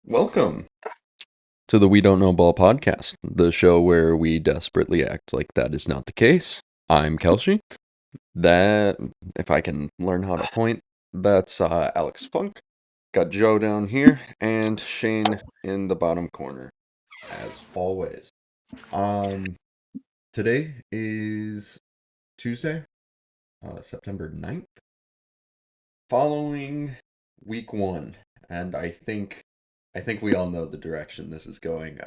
Welcome to the We Don't Know Ball podcast, the show where we desperately act like that is not the case. I'm Kalscheur. That, if I can learn how to point, that's Alex Funk. Got Joe down here and Shane in the bottom corner, as always. Today is Tuesday, September 9th, following week one, and I think we all know the direction this is going.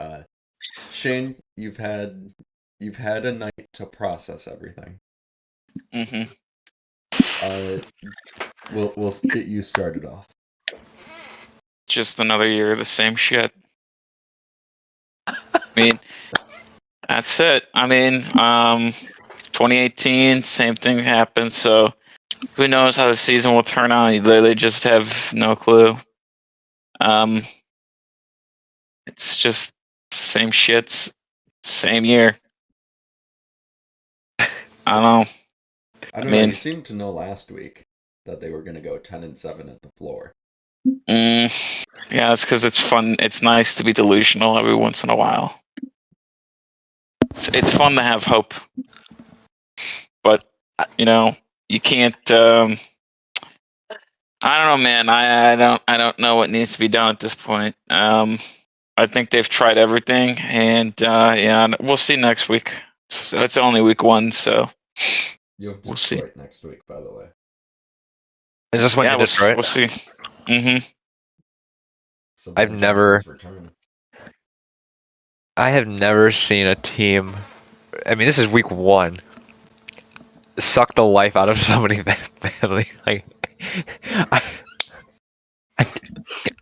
Shane, you've had a night to process everything. Mm-hmm. Uh, we'll get you started off. Just another year of the same shit. I mean, that's it. 2018, same thing happened. So who knows how the season will turn out? You literally just have no clue. It's just same shits, same year. I don't know. I don't know. You seemed to know last week that they were going to go 10-7 at the floor. Yeah, it's because it's fun. It's nice to be delusional every once in a while. It's fun to have hope, but you can't. I don't know, man. I don't know what needs to be done at this point. I think they've tried everything, and yeah, we'll see next week. It's only week one, so You have Detroit next week, by the way. Is this when Detroit? We'll see. Mm-hmm. So I have never seen a team. I mean, this is week one. Suck the life out of somebody that badly. Like,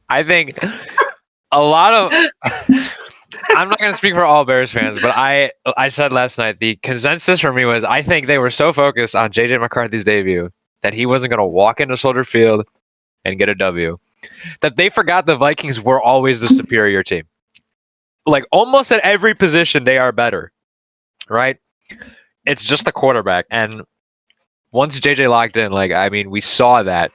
I think a lot of. I'm not gonna speak for all Bears fans, but I said last night the consensus for me was I think they were so focused on JJ McCarthy's debut that he wasn't gonna walk into Soldier Field and get a W, that they forgot the Vikings were always the superior team. Like almost at every position, they are better, right? It's just the quarterback, and once JJ locked in, we saw that.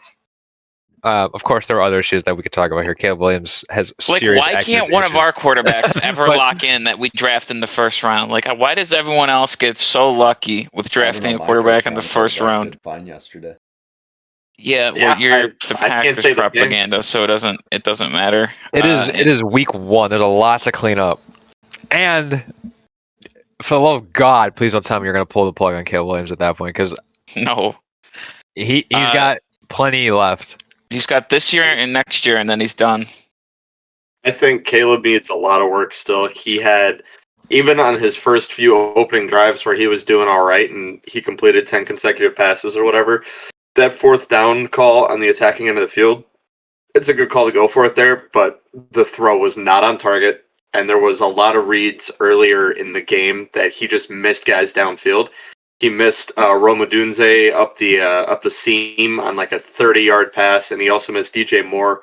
Of course, there are other issues that we could talk about here. Caleb Williams has serious. Why can't one of our quarterbacks ever lock in that we draft in the first round? Like, why does everyone else get so lucky with drafting a quarterback in the first round? Fine yesterday. Yeah, well, you're the Packers propaganda, so it doesn't matter. It is week one. There's a lot to clean up, and for the love of God, please don't tell me you're going to pull the plug on Caleb Williams at that point, because no, he's got plenty left. He's got this year and next year, and then he's done. I think Caleb needs a lot of work still. He had, even on his first few opening drives where he was doing all right and he completed 10 consecutive passes or whatever, that fourth down call on the attacking end of the field, it's a good call to go for it there, but the throw was not on target, and there was a lot of reads earlier in the game that he just missed guys downfield. He missed Roma Dunze up the seam on like a 30-yard pass, and he also missed DJ Moore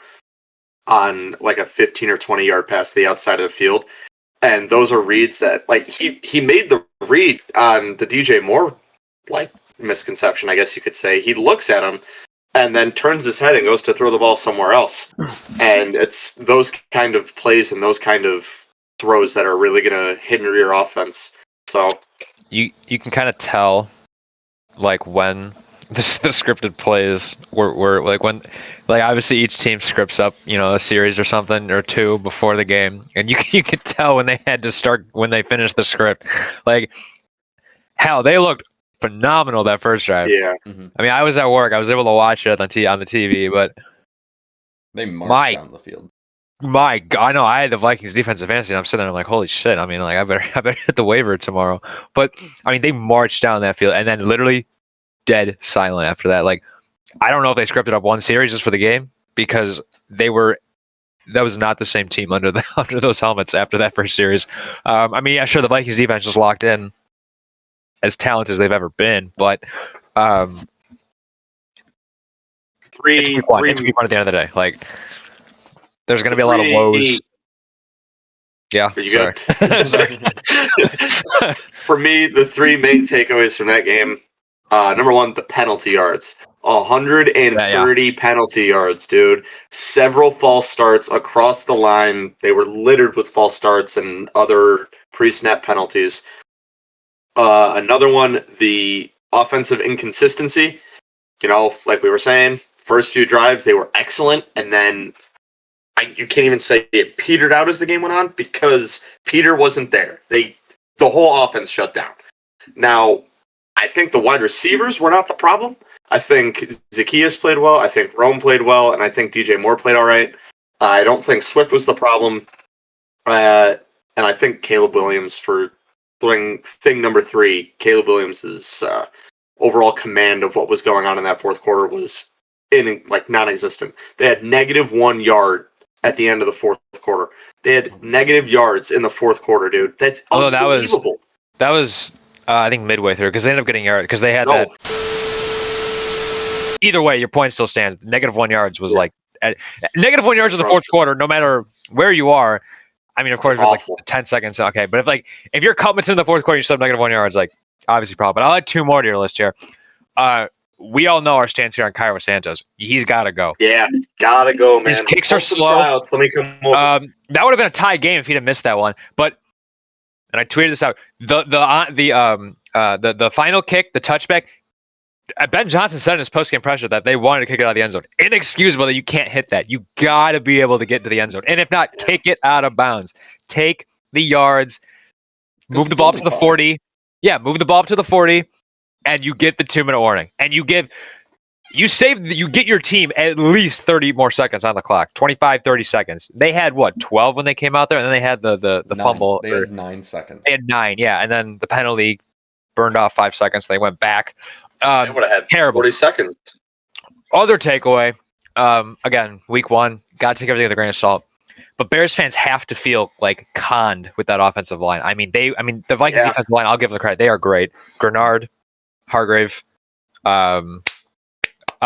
on like a 15 or 20-yard pass to the outside of the field. And those are reads that, like, he made the read on the DJ Moore, like, misconception, I guess you could say. He looks at him and then turns his head and goes to throw the ball somewhere else. And it's those kind of plays and those kind of throws that are really going to hinder your offense. So you can kind of tell, like, when the scripted plays were like, when, like, obviously each team scripts up, a series or something or two before the game, and you could tell when they had to start, when they finished the script. Like, hell, they looked phenomenal that first drive. yeah. Mm-hmm. I mean, I was at work, I was able to watch it on the TV, but they marched down the field. My God, I know I had the Vikings defensive fantasy, and I'm sitting there, I'm like, holy shit. I mean, like, I better hit the waiver tomorrow. But I mean, they marched down that field, and then literally dead silent after that. Like, I don't know if they scripted up one series just for the game, because that was not the same team under those helmets after that first series. I mean, yeah, sure, the Vikings defense just locked in, as talented as they've ever been, but it's week one at the end of the day. Like, there's going to be a lot of woes. Yeah, are you good? Sorry. For me, the three main takeaways from that game, Number one, the penalty yards. 130 penalty yards, dude. Several false starts across the line. They were littered with false starts and other pre-snap penalties. Another one, the offensive inconsistency. Like we were saying, first few drives, they were excellent. And then you can't even say it petered out as the game went on because Peter wasn't there. The whole offense shut down. Now, I think the wide receivers were not the problem. I think Zacchaeus played well. I think Rome played well. And I think DJ Moore played all right. I don't think Swift was the problem. And I think Caleb Williams for thing number 3, Caleb Williams' overall command of what was going on in that fourth quarter was non-existent. They had -1 yard at the end of the fourth quarter. They had negative yards in the fourth quarter, dude. That's unbelievable. That was I think midway through because they ended up getting yard because they had that. Either way, your point still stands. -1 yards was -1 yards in the fourth quarter. No matter where you are, I mean, of course, it's like 10 seconds. Okay, but if you're coming in the fourth quarter, you still have -1 yards. Obviously, problem. But I'll add 2 more to your list here. We all know our stance here on Cairo Santos. He's got to go. Yeah, gotta go, man. His kicks are slow. Let me come over. That would have been a tie game if he'd have missed that one. But and I tweeted this out. The final kick, the touchback. Ben Johnson said in his post-game pressure that they wanted to kick it out of the end zone. Inexcusable that you can't hit that. You got to be able to get to the end zone. And if not, kick it out of bounds. Take the yards. Move the ball up to the 40. Yeah, move the ball up to the 40, and you get the 2-minute warning. And you get your team at least 30 more seconds on the clock. 25, 30 seconds. They had, 12 when they came out there? And then they had the fumble. They had 9 seconds. They had 9, yeah. And then the penalty burned off 5 seconds. They went back. They would have had terrible. 40 seconds. Other takeaway, again, week 1, got to take everything with a grain of salt. But Bears fans have to feel conned with that offensive line. I mean, the Vikings defensive line, I'll give them credit. They are great. Grenard, Hargrave, I'm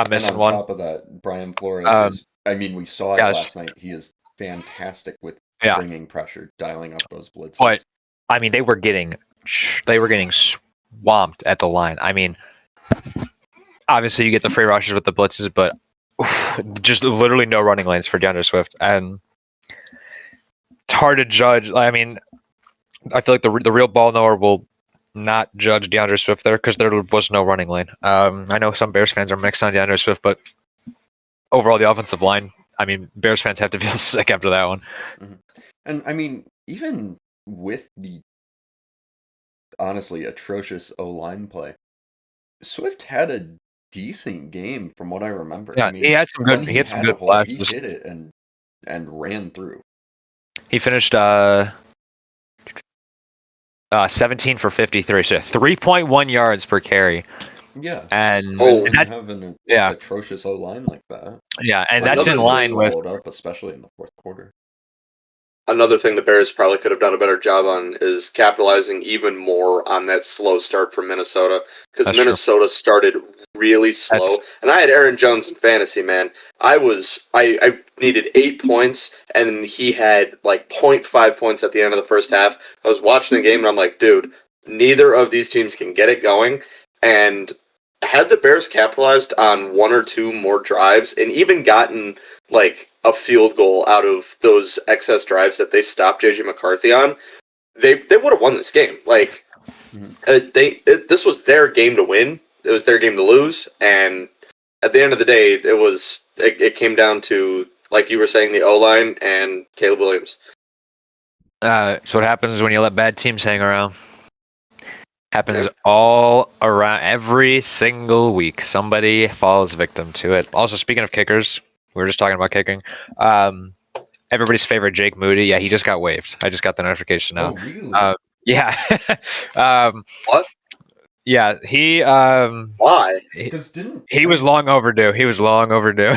missing one. On top of that, Brian Flores. We saw it last night. He is fantastic with bringing pressure, dialing up those blitzes. But they were getting swamped at the line. Obviously you get the free rushes with the blitzes, but just literally no running lanes for DeAndre Swift, and it's hard to judge. I feel like the real ball knower will not judge DeAndre Swift there because there was no running lane. I know some Bears fans are mixed on DeAndre Swift, but overall the offensive line, Bears fans have to feel sick after that one. Mm-hmm. And even with the honestly atrocious O-line play, Swift had a decent game from what I remember. Yeah, he had some good. He had some good flashes. He hit it and ran through. He finished 17 for 53, so 3.1 yards per carry. Yeah, and that's an atrocious O-line like that. Yeah, and that's in line with up, especially in the fourth quarter. Another thing the Bears probably could have done a better job on is capitalizing even more on that slow start from Minnesota, because Minnesota started really slow. And I had Aaron Jones in fantasy, man. I needed 8 points, and he had 0.5 points at the end of the first half. I was watching the game, and I'm like, dude, neither of these teams can get it going. And had the Bears capitalized on 1 or 2 more drives and even gotten a field goal out of those excess drives that they stopped JJ McCarthy on, they would have won this game. This was their game to win. It was their game to lose. And at the end of the day, it came down to, like you were saying, the O-line and Caleb Williams. So what happens when you let bad teams hang around? Happens all around every single week. Somebody falls victim to it. Also, speaking of kickers, we were just talking about kicking. Everybody's favorite Jake Moody. Yeah, he just got waived. I just got the notification now. Oh, really? Yeah. What? Yeah, he. Why? He was long overdue. He was long overdue.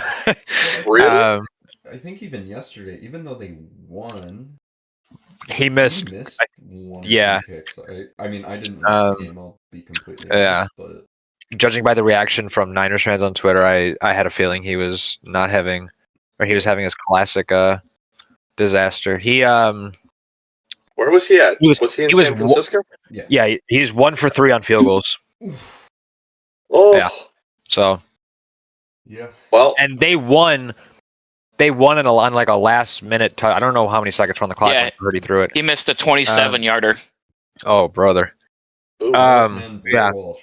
Really? I think even yesterday, even though they won, he missed one kicks. I didn't watch the game. I'll be completely honest, but judging by the reaction from Niners fans on Twitter, I had a feeling he was not having, or he was having his classic disaster. He Where was he at? Was he in San Francisco? Yeah, he's 1 for 3 on field goals. Oh, Yeah. So, Yeah. well, and they won. They won in on like a last minute. I don't know how many seconds were on the clock Yeah. when Purdy threw it. He missed a 27-yarder. Oh, brother. ooh, Man, Yeah. Walsh.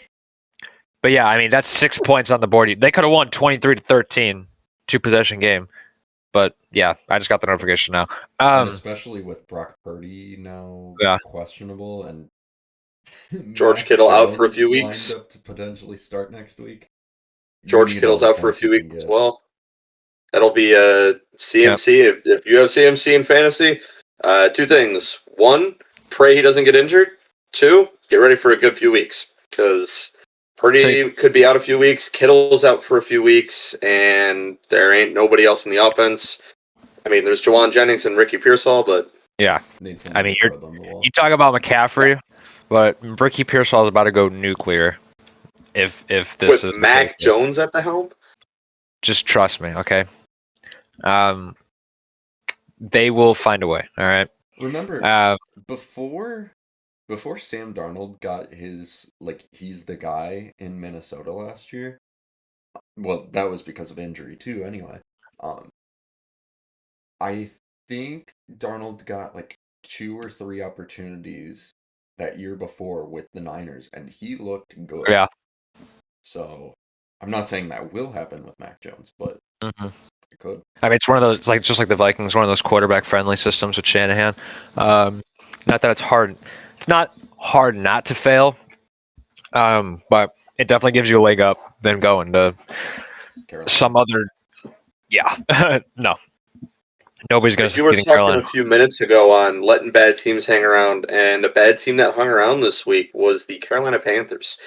But yeah, I mean that's 6 points on the board. They could have won 23-13, 2-possession game. But yeah, I just got the notification now. And especially with Brock Purdy now Yeah. questionable and George Mac Kittle out for a Jones few lined weeks. up to potentially start next week. You George need all Kittle's the out for a points you few can weeks as get. well. That'll be CMC. If you have CMC in fantasy, two things. One, pray he doesn't get injured. Two, get ready for a good few weeks because Purdy could be out a few weeks. Kittle's out for a few weeks, and there ain't nobody else in the offense. I mean, there's Jawan Jennings and Ricky Pearsall, but Yeah. Need I mean, somebody to throw them the ball. You talk about McCaffrey, but Ricky Pearsall is about to go nuclear. If this with is Mac the case. Jones at the helm, Just trust me, okay? They will find a way. All right. Remember, before Sam Darnold got his he's the guy in Minnesota last year. Well, that was because of injury too. Anyway, I think Darnold got like 2 or 3 opportunities that year before with the Niners, and he looked good. Yeah. So I'm not saying that will happen with Mac Jones, but it could. I mean, it's one of those just like the Vikings, one of those quarterback-friendly systems with Shanahan. Not that it's hard. It's not hard not to fail, but it definitely gives you a leg up than going to Carolina. some other. Yeah. No. Nobody's going to you were succeed in talking Carolina. a few minutes ago on letting bad teams hang around, and a bad team that hung around this week was the Carolina Panthers.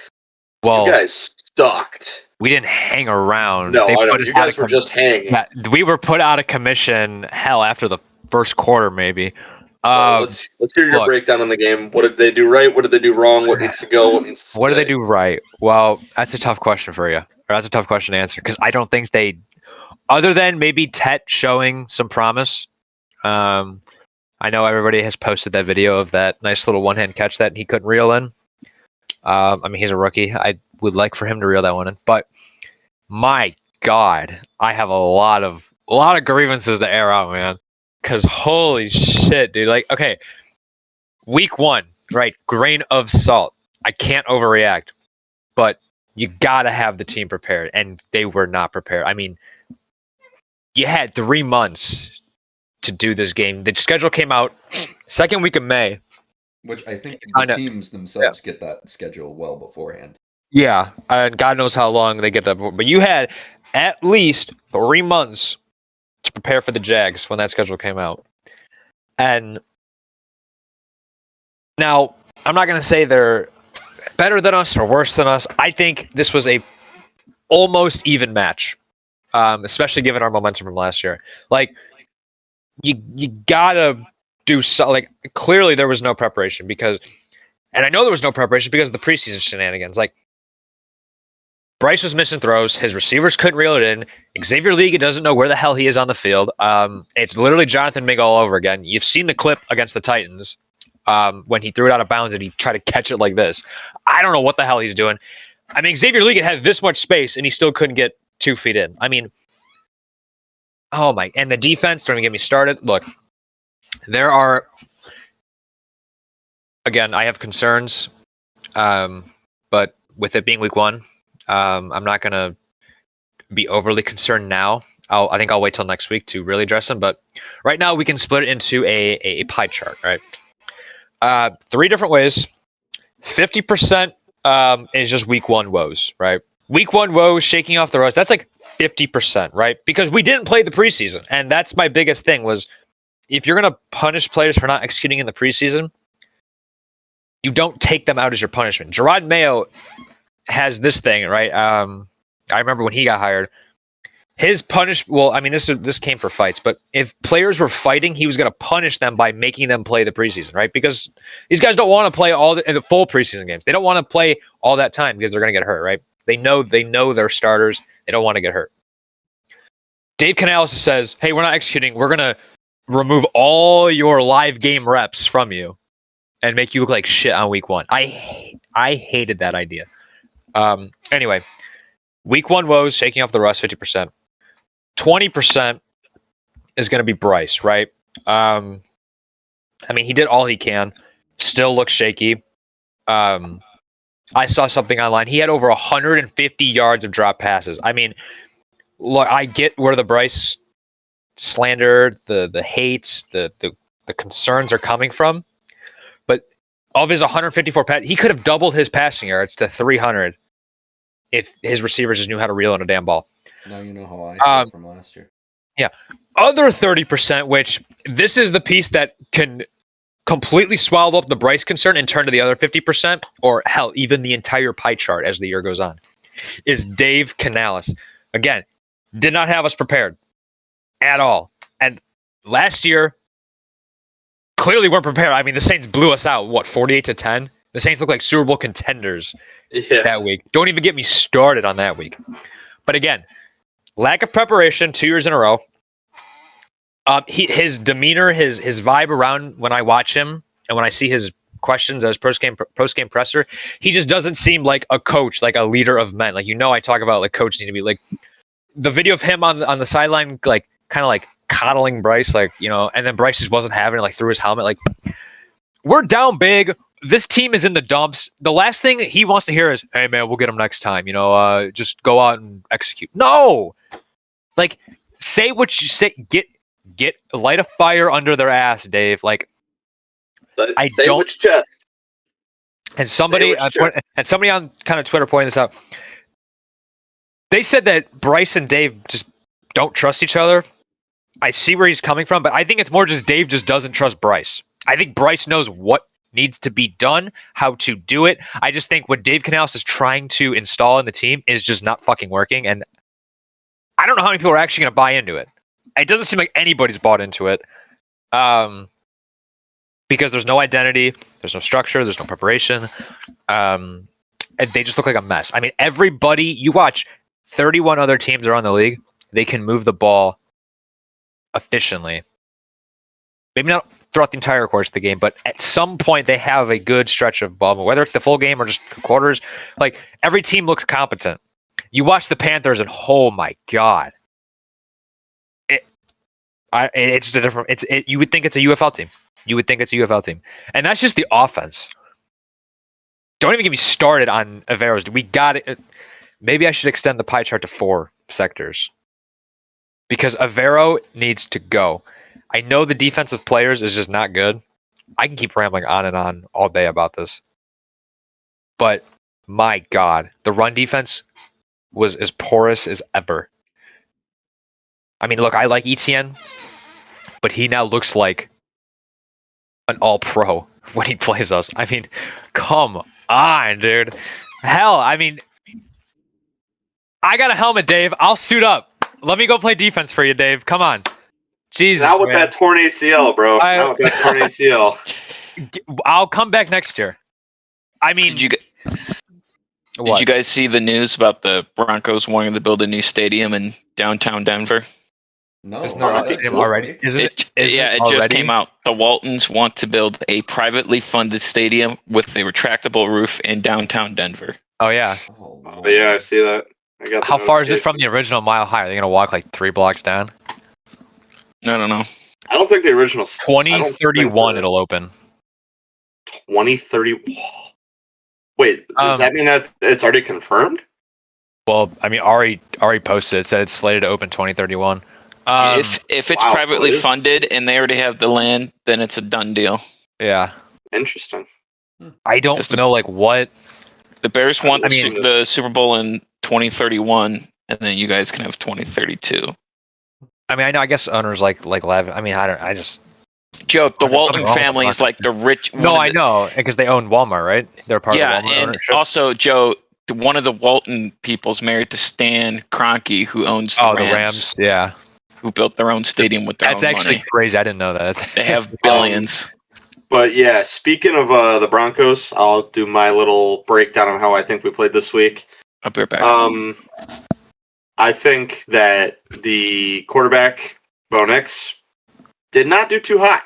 Well, you guys sucked. we didn't hang around. No, They I know. put us You out guys of were just hanging. Yeah, we were put out of commission. Hell, after the first quarter, maybe. Let's hear your look. breakdown on the game. What did they do right? What did they do wrong? What needs to go? What needs to What did they stay? do right? Well, that's a tough question for you. Or that's a tough question to answer because I don't think they, other than maybe Tet showing some promise. I know everybody has posted that video of that nice little one-hand catch that he couldn't reel in. I mean, he's a rookie. I would like for him to reel that one in, but my God, I have a lot of grievances to air out, man. Because holy shit, dude! Like, okay, week 1, right? Grain of salt. I can't overreact, but you gotta have the team prepared, and they were not prepared. I mean, you had 3 months to do this game. The schedule came out second week of May. Which I think the teams themselves get that schedule well beforehand. Yeah, and God knows how long they get that. But you had at least 3 months to prepare for the Jags when that schedule came out. And now, I'm not going to say they're better than us or worse than us. I think this was a almost even match, especially given our momentum from last year. Like, you gotta do so. Like, clearly there was no preparation because, and I know there was no preparation because of the preseason shenanigans. Like, Bryce was missing throws. His receivers couldn't reel it in. Xavier Liga doesn't know where the hell he is on the field. It's literally Jonathan Mingo all over again. You've seen the clip against the Titans when he threw it out of bounds and he tried to catch it like this. I don't know what the hell he's doing. I mean, Xavier Liga had this much space and he still couldn't get 2 feet in. I mean, oh my! And the defense, don't even get me started. Look, there are. Again, I have concerns, but with it being week 1, I'm not gonna be overly concerned now. I think I'll wait till next week to really address them. But right now, we can split it into a pie chart, right? 3 different ways. 50% is just week 1 woes, right? Week 1 woes, shaking off the rust. That's like 50%, right? Because we didn't play the preseason, and that's my biggest thing was if you're gonna punish players for not executing in the preseason, you don't take them out as your punishment. Gerard Mayo has this thing, right? I remember when he got hired. His well, I mean, this came for fights, but if players were fighting, he was going to punish them by making them play the preseason, right? Because these guys don't want to play all the full preseason games. They don't want to play all that time because they're going to get hurt, right? They know they're starters. They don't want to get hurt. Dave Canales says, "Hey, we're not executing. We're going to remove all your live game reps from you and make you look like shit on week 1." I hated that idea. Anyway, week 1 woes, shaking off the rust, 50%. 20% is going to be Bryce, right? I mean, he did all he can. Still looks shaky. I saw something online. He had over 150 yards of drop passes. I mean, look, I get where the Bryce slander, the hates, the concerns are coming from, but of his 154 pass, he could have doubled his passing yards to 300 if his receivers just knew how to reel in a damn ball. Now you know how I feel from last year. Yeah. Other 30%, which this is the piece that can completely swallow up the Bryce concern and turn to the other 50%, or hell, even the entire pie chart as the year goes on, is Dave Canales. Again, did not have us prepared at all. And last year, clearly weren't prepared. I mean, the Saints blew us out, 48-10? The Saints look like Super Bowl contenders that week. Don't even get me started on that week. But again, lack of preparation 2 years in a row. His demeanor, his vibe around when I watch him and when I see his questions as post-game presser, he just doesn't seem like a coach, like a leader of men. Like, I talk about like coaches need to be like the video of him on the sideline, like kind of like coddling Bryce, like, and then Bryce just wasn't having it, like through his helmet. Like, we're down big. This team is in the dumps. The last thing he wants to hear is, "Hey man, we'll get him next time. Just go out and execute." No, like, say what you say. Get light a fire under their ass, Dave. Like, I say don't. Which chest? And somebody on kind of Twitter pointed this out. They said that Bryce and Dave just don't trust each other. I see where he's coming from, but I think it's more just Dave just doesn't trust Bryce. I think Bryce knows what needs to be done, how to do it. I just think what Dave Canales is trying to install in the team is just not fucking working, and I don't know how many people are actually going to buy into it. It doesn't seem like anybody's bought into it, because there's no identity, there's no structure, there's no preparation, and they just look like a mess. I mean, everybody, you watch 31 other teams around the league, they can move the ball efficiently. Maybe not throughout the entire course of the game, but at some point they have a good stretch of ball, whether it's the full game or just quarters. Like, every team looks competent. You watch the Panthers and oh my god, it's just a different. You would think it's a UFL team. You would think it's a UFL team, and that's just the offense. Don't even get me started on Avero's. We got it. Maybe I should extend the pie chart to 4 sectors, because Avero needs to go. I know the defensive players is just not good. I can keep rambling on and on all day about this, but my God, the run defense was as porous as ever. I mean, look, I like ETN, but he now looks like an all-pro when he plays us. I mean, come on, dude. Hell, I mean, I got a helmet, Dave. I'll suit up. Let me go play defense for you, Dave. Come on. Jesus, Not with man. that torn ACL, bro. Not with that torn ACL. I'll come back next year. I mean, Did you guys see the news about the Broncos wanting to build a new stadium in downtown Denver? No, isn't there a stadium already? It just came out. The Waltons want to build a privately funded stadium with a retractable roof in downtown Denver. Oh yeah. Oh, yeah, I see that. I got. How far is it from the original Mile High? Are they gonna walk like 3 blocks down? I don't know. I don't think the original 2031 it'll open. 2030. Wait, does that mean that it's already confirmed? Well, I mean, Ari posted it, said it's slated to open 2031. If it's privately funded and they already have the land, then it's a done deal. Yeah. Interesting. I don't know, like, what the Bears want the Super Bowl in 2031, and then you guys can have 2032. I mean, I know. I guess owners like Lev. I mean, Joe, the Walton family is like the rich. No, I know, because they own Walmart, right? They're part of the Walmart and ownership. Also, Joe, one of the Walton people's married to Stan Kroenke, who owns the Rams. Yeah. Who built their own stadium with their own money. That's actually crazy. I didn't know that. They have billions. But yeah, speaking of the Broncos, I'll do my little breakdown on how I think we played this week. I'll be right back. I think that the quarterback, Bo Nix, did not do too hot.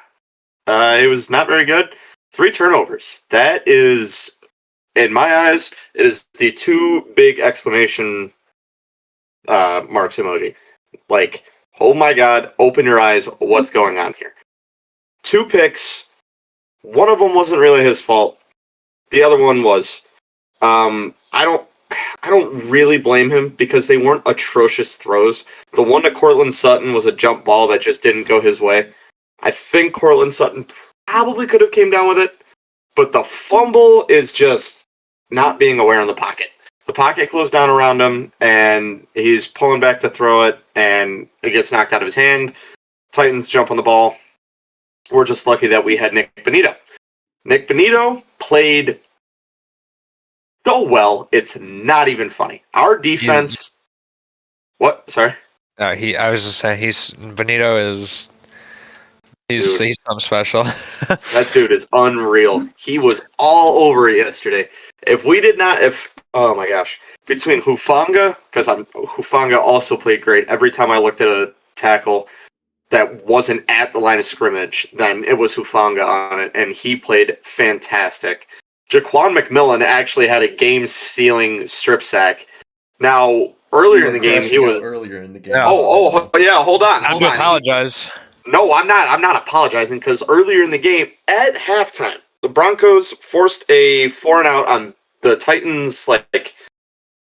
It was not very good. 3 turnovers. That is in my eyes, it is the 2 big exclamation marks emoji. Like, oh my God, open your eyes. What's going on here? 2 picks. One of them wasn't really his fault. The other one was. I don't really blame him because they weren't atrocious throws. The one to Cortland Sutton was a jump ball that just didn't go his way. I think Cortland Sutton probably could have came down with it, but the fumble is just not being aware in the pocket. The pocket closed down around him, and he's pulling back to throw it, and it gets knocked out of his hand. Titans jump on the ball. We're just lucky that we had Nick Bonito. Nick Bonito played so well, it's not even funny. Our defense... What? Sorry? I was just saying, Benito is... He's something special. That dude is unreal. He was all over it yesterday. Oh my gosh. Between Hufanga, because Hufanga also played great. Every time I looked at a tackle that wasn't at the line of scrimmage, then it was Hufanga on it, and he played fantastic. Jaquan McMillan actually had a game-sealing strip sack. Now, earlier in the game, he was... Earlier in the game. Yeah. Yeah, hold on. I'm going to apologize. No, I'm not. I'm not apologizing because earlier in the game, at halftime, the Broncos forced a 4-and-out on the Titans'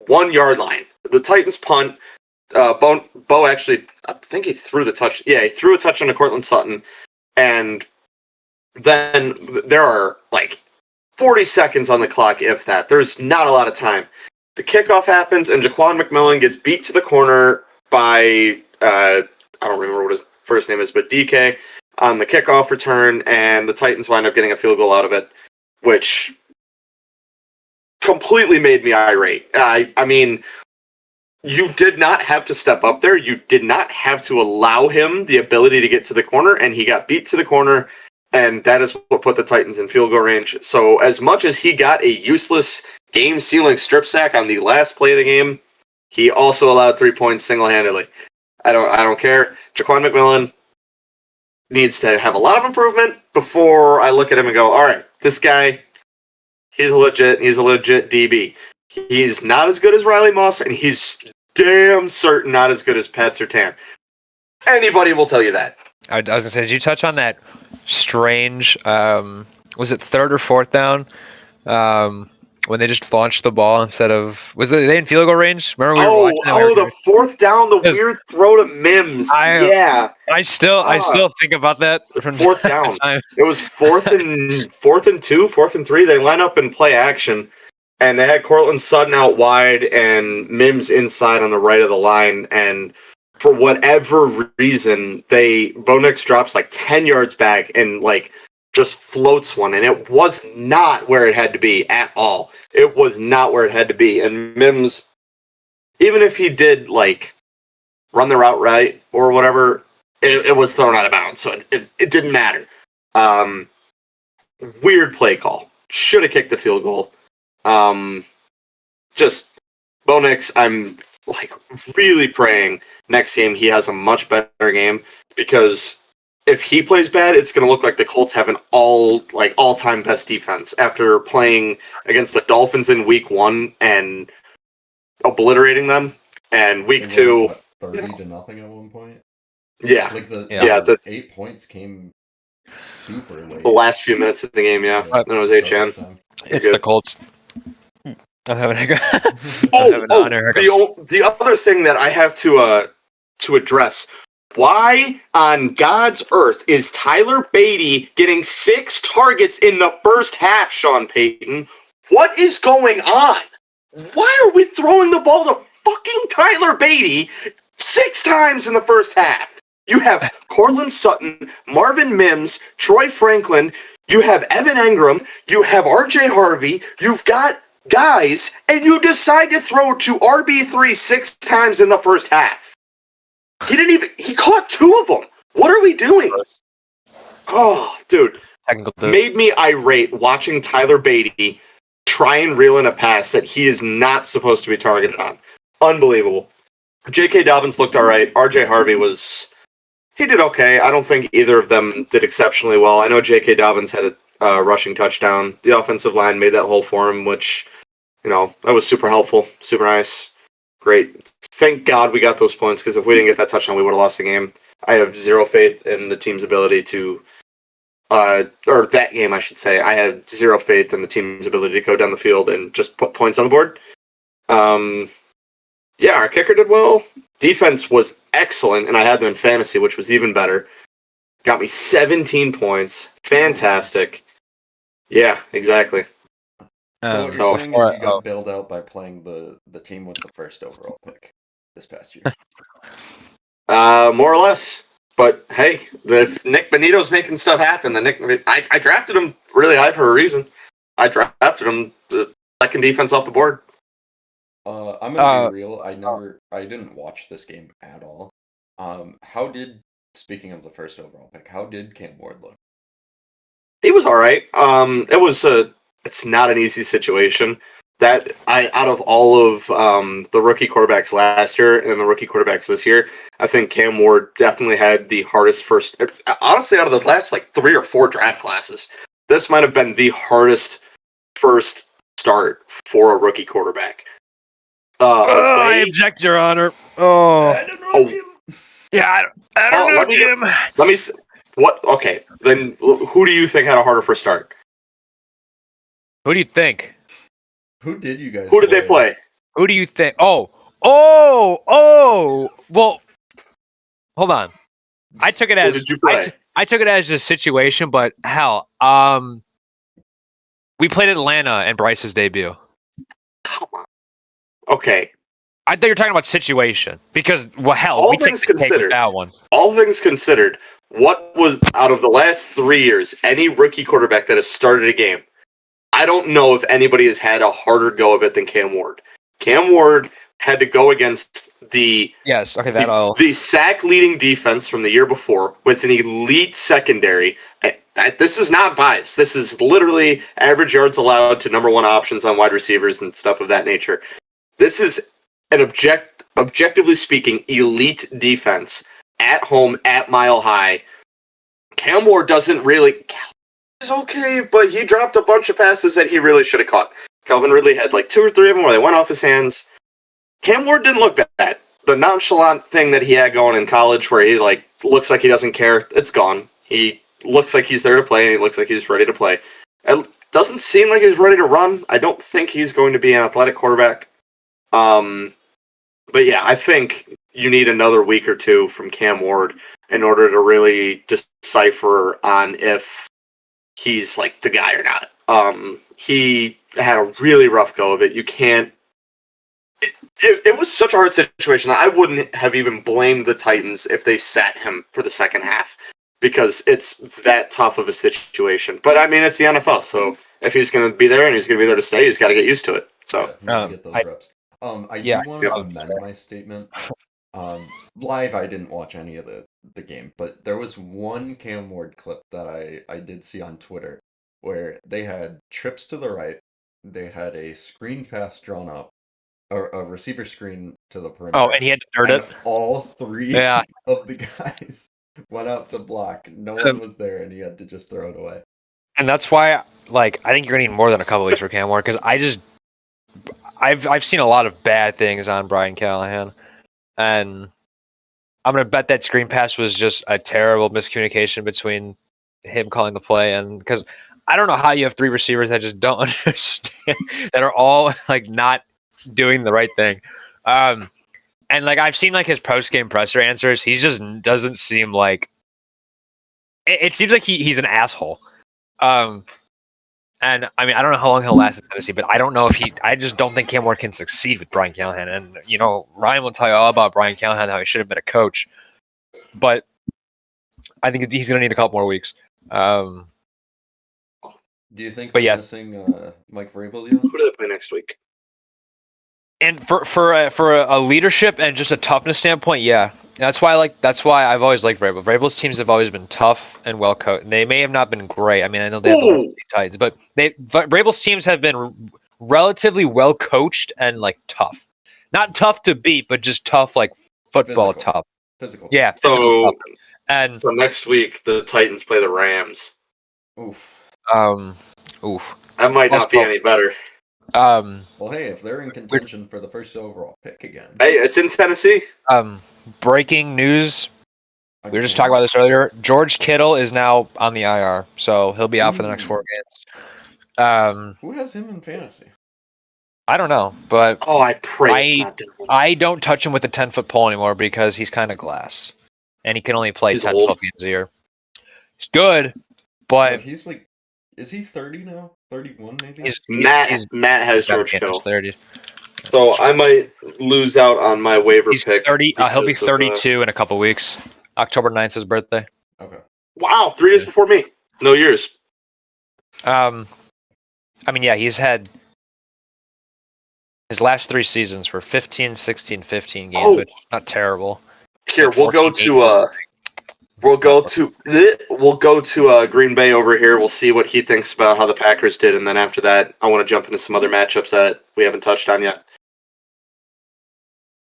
1-yard line. The Titans punt. Bo actually, I think he threw the touch. Yeah, he threw a touch on to Cortland Sutton, and then there are 40 seconds on the clock, if that. There's not a lot of time. The kickoff happens, and Jaquan McMillan gets beat to the corner by I don't remember what his first name is, but DK on the kickoff return, and the Titans wind up getting a field goal out of it, which completely made me irate. I mean, you did not have to step up there. You did not have to allow him the ability to get to the corner, and he got beat to the corner, and that is what put the Titans in field goal range. So as much as he got a useless game-sealing strip sack on the last play of the game, he also allowed 3 points single-handedly. I don't care. Jaquan McMillan needs to have a lot of improvement before I look at him and go, all right, this guy, he's a legit DB. He's not as good as Riley Moss, and he's damn certain not as good as Pat Surtain. Anybody will tell you that. I was going to say, did you touch on that strange, was it 3rd or 4th down? When they just launched the ball instead of... Was they in field goal range? Remember we were watching the 4th down, the weird throw to Mims. I still think about that from 4th down. It was 4th and 2, 4th and 3. They line up and play action, and they had Cortland Sutton out wide and Mims inside on the right of the line, and for whatever reason, Bo Nix drops 10 yards back and just floats one, and it was not where it had to be at all. It was not where it had to be. And Mims, even if he did run the route right or whatever, it was thrown out of bounds, so it didn't matter. Weird play call. Should have kicked the field goal. Just Bo Nix, I'm really praying next game he has a much better game, because if he plays bad, it's going to look like the Colts have an all-time best defense after playing against the Dolphins in week 1 and obliterating them, and week 2 30-0 at one point. Yeah, the 8 points came super late. The last few minutes of the game, yeah. Then it was HN. It's the Colts. I'm having a the other thing that I have to address. Why on God's earth is Tyler Beatty getting 6 targets in the first half, Sean Payton? What is going on? Why are we throwing the ball to fucking Tyler Beatty 6 times in the first half? You have Cortland Sutton, Marvin Mims, Troy Franklin, you have Evan Engram, you have RJ Harvey, you've got guys, and you decide to throw to RB3 6 times in the first half. He caught 2 of them. What are we doing? Oh, dude. Made me irate watching Tyler Beatty try and reel in a pass that he is not supposed to be targeted on. Unbelievable. J.K. Dobbins looked all right. R.J. Harvey he did okay. I don't think either of them did exceptionally well. I know J.K. Dobbins had rushing touchdown. The offensive line made that hole for him, which, that was super helpful, super nice, great. Thank God we got those points, because if we didn't get that touchdown, we would have lost the game. I have zero faith in the team's ability to, or that game, I should say. I had zero faith in the team's ability to go down the field and just put points on the board. Yeah, our kicker did well. Defense was excellent, and I had them in fantasy, which was even better. Got me 17 points. Fantastic. Yeah, exactly. So what you're saying is you got bailed out by playing the team with the first overall pick this past year. More or less. But hey, if Nick Benito's making stuff happen, I drafted him really high for a reason. I drafted him the second defense off the board. I'm gonna be real. I didn't watch this game at all. Speaking of the first overall pick, how did Cam Ward look? He was all right. It's not an easy situation. Out of all of the rookie quarterbacks last year and the rookie quarterbacks this year, I think Cam Ward definitely had the hardest first. Honestly, out of the last 3 or 4 draft classes, this might have been the hardest first start for a rookie quarterback. I object, Your Honor. I don't know, Jim. Yeah, I don't know, Jim. Let me. What? Okay, then who do you think had a harder first start? Who do you think? Who did you guys? Who did they play? Who do you think? Well, hold on. I took it as. Who did you play? I took it as a situation, but hell, we played Atlanta in Bryce's debut. Come on. Okay. I thought you were talking about situation because, we take the cake with that one. All things considered, what was out of the last 3 years, any rookie quarterback that has started a game? I don't know if anybody has had a harder go of it than Cam Ward. Cam Ward had to go against the sack leading defense from the year before with an elite secondary. This is not biased. This is literally average yards allowed to number 1 options on wide receivers and stuff of that nature. This is an objectively speaking, elite defense at home at Mile High. Cam Ward doesn't really. He's okay, but he dropped a bunch of passes that he really should have caught. Calvin Ridley had 2 or 3 of them where they went off his hands. Cam Ward didn't look bad. The nonchalant thing that he had going in college where he looks like he doesn't care, it's gone. He looks like he's there to play, and he looks like he's ready to play. It doesn't seem like he's ready to run. I don't think he's going to be an athletic quarterback. But yeah, I think you need another week or 2 from Cam Ward in order to really decipher on if he's the guy or not. He had a really rough go of it. You can't. It was such a hard situation that I wouldn't have even blamed the Titans if they sat him for the second half, because it's that tough of a situation. But I mean, it's the NFL, so if he's going to be there and he's going to be there to stay, he's got to get used to it. So get those reps. I do want to amend my statement. Live, I didn't watch any of the game, but there was one Cam Ward clip that I did see on Twitter where they had trips to the right, they had a screen pass drawn up, or a receiver screen to the perimeter. Oh, and he had to dirt it. All 3 of the guys went out to block. No one was there, and he had to just throw it away. And that's why, I think you're gonna need more than a couple weeks for Cam Ward, because I've seen a lot of bad things on Brian Callahan, and I'm gonna bet that screen pass was just a terrible miscommunication between him calling the play, and because I don't know how you have 3 receivers that just don't understand, that are all not doing the right thing. And I've seen his post game presser answers. He just doesn't seem like. It seems like he's an asshole. And I mean, I don't know how long he'll last in Tennessee, but I don't know if I just don't think Cam Ward can succeed with Brian Callahan. And Ryan will tell you all about Brian Callahan, how he should have been a coach, but I think he's going to need a couple more weeks. Do you think they're missing Mike Vrabel? Who do they play next week? And for a leadership and just a toughness standpoint, yeah. That's why I've always liked Vrabel. Vrabel's teams have always been tough and well coached. They may have not been great. I mean, I know they have the Titans, but Vrabel's teams have been relatively well coached and tough. Not tough to beat, but just tough football tough. Physical. Yeah. So and next week the Titans play the Rams. Oof. Oof. That might not be Also, any better. Well, hey, if they're in contention for the first overall pick again. Hey, it's in Tennessee. Breaking news. We were just Again. talking about this earlier. George Kittle is now on the IR, so he'll be out for the next 4 games. Who has him in fantasy? I don't know, but Oh, I pray it's not Dylan. I don't touch him with a 10-foot pole anymore because he's kind of glass, and he can only play He's 10, old. 12 games a year. He's good, but he's like, is he 30 now? 31 maybe? Matt he's has gotta George be in his Kittle. 30s. So I might lose out on my waiver He's pick. 30. He'll be because of, 32 in a couple weeks. October 9th is his birthday. Okay. Wow, 3 days before me. No years. I mean, yeah, he's had his last 3 seasons were 15, 16, 15 games, Oh. which is not terrible. Here, Like we'll go 14, to Green Bay over here. We'll see what he thinks about how the Packers did, and then after that, I want to jump into some other matchups that we haven't touched on yet.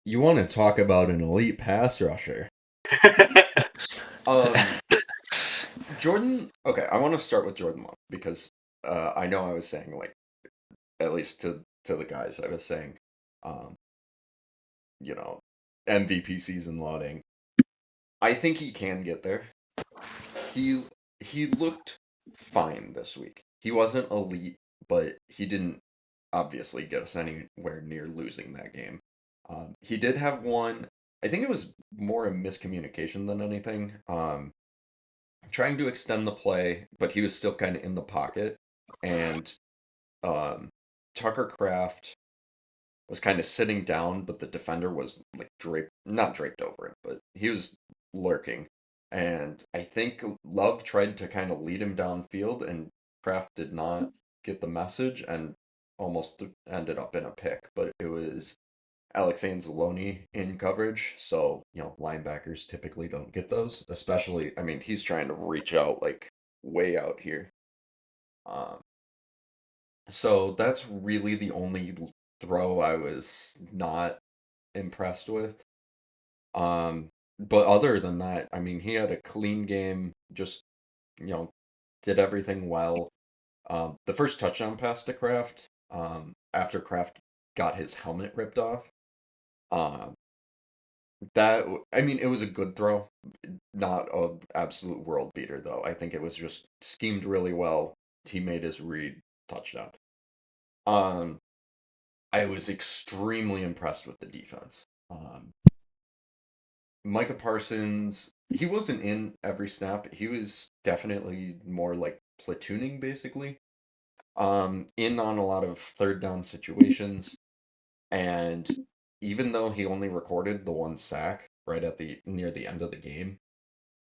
You want to talk about an elite pass rusher? Jordan. Okay, I want to start with Jordan Love because I know I was saying, like, at least to the guys, I was saying, MVP season lauding. I think he can get there. He looked fine this week. He wasn't elite, but he didn't obviously get us anywhere near losing that game. He did have one. I think it was more a miscommunication than anything. Trying to extend the play, but he was still kind of in the pocket, and Tucker Kraft was kind of sitting down, but the defender was like not draped over it, but he was lurking. And I think Love tried to kind of lead him downfield, and Kraft did not get the message and almost ended up in a pick. But it was Alex Anzalone in coverage, so linebackers typically don't get those. Especially, I mean, he's trying to reach out like way out here. So that's really the only throw I was not impressed with. But other than that, I mean, he had a clean game, just, did everything well. The first touchdown pass to Kraft, after Kraft got his helmet ripped off, it was a good throw, not a absolute world beater though. I think it was just schemed really well. He made his read, touchdown. I was extremely impressed with the defense. Micah Parsons, he wasn't in every snap. He was definitely more like platooning, basically. In on a lot of third down situations. And even though he only recorded the 1 sack right at near the end of the game,